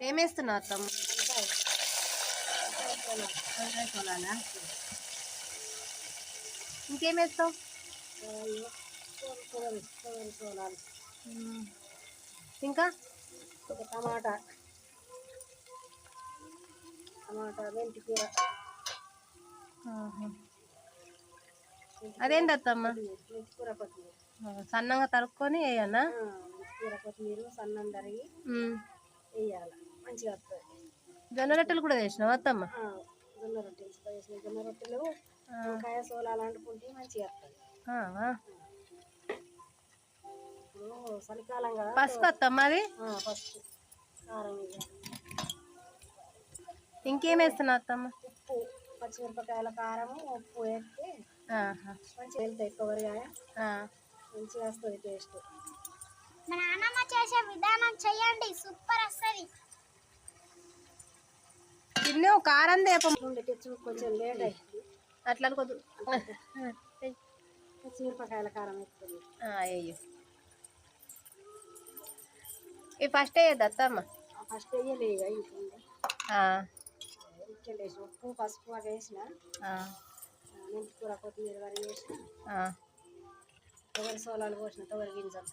ఏమేస్తున్నావు అత్తమ్మ? ఇంకేమేస్తావు? ఇంకా టమాటా మెంతి కూర. అదేంటి అత్తమ్మ? మెంతి కూర కొత్తిమీర సన్నంగా తరుక్కొని వేయన్నా? మెంతి కూర కొత్తిమీర సన్నం తరిగి వేయాలి, మంచిగా వస్తుంది. జొన్న రొట్టెలు కూడా వేసినావు అత్తమ్మ? జొన్న రొట్టెలు వేసిన జొన్న రొట్టెలు వంకాయ సోలాలు అంటుకుంటే మంచిగా వస్తుంది. ఇప్పుడు చలికాలం కదా. పసుపు అత్తమ్మ అది? పసుపు, కారం వేయాలి. ఇంకేం వేస్తున్నావు అత్తమ్మ? ఉప్పు, పచ్చిమిరపకాయల కారము, ఉప్పు వేస్తే మంచిగా వెళ్తాయి. కొబ్బరికాయ మంచిగా వస్తుంది టేస్ట్. మా నాన్నమ్మ చేసే విధానం చెయ్యండి, సూపర్ వస్తుంది. తిన్నే కారం తెచ్చు కొంచెం లేట్ అయింది అట్లా అనుకోద్దు. పచ్చిమిరపకాయల కారం వేస్తుంది. వేయు. ఇవి ఫస్ట్ వేయద్దు అత్తమ్మ? ఫస్ట్ వేయలే, ఇట్లా వేసిన ఉప్పు పసుపు అవి వేసిన, మెంతి కూర కొత్తిమీర వరి వేసిన, తొగరి సోలాలు పోసిన, తొగరి గింజలు.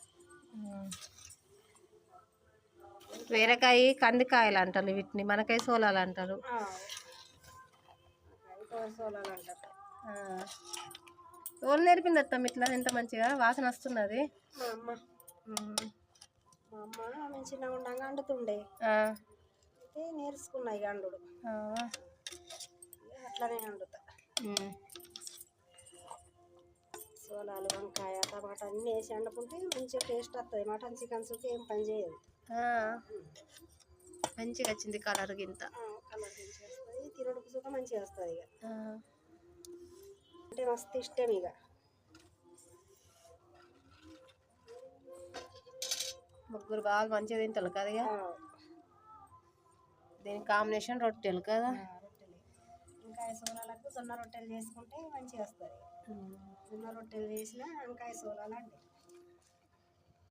వేరకాయ కందికాయలు అంటారు వీటిని, మనకాయ సోలాలు అంటారు. తొగరి సోలాలు అంటారు. ఎవరు నేర్పింది అత్తమ్మ ఇట్లా ఎంత మంచిగా వాసన వస్తున్నది? మా అమ్మ మేము చిన్నగా ఉండగా వండుతుండే, నేర్చుకున్నాయి అండు. అట్లానే వండుతా. సోలాలు, వంకాయ, టమాటా అన్నీ వేసి వండుకుంటే మంచిగా టేస్ట్ వస్తుంది. మటన్ చికెన్ సూప్ ఏం పని చేయదు. మంచిగా వచ్చింది కలర్ గింత. కలర్ మంచిగా వస్తుంది, తినడుకు సూక మంచిగా వస్తుంది. ఇక అంటే మస్తు ఇష్టం. ఇక ముగ్గురు బాగా మంచిగా తింటారు కదా. ఇక దీని కాంబినేషన్ రొట్టెలు కదా. రొట్టెలు వంకాయ సోలాలకు జొన్న రొట్టెలు చేసుకుంటే మంచిగా వస్తుంది. జొన్న రొట్టెలు చేసిన వంకాయ సోలాలు అంటే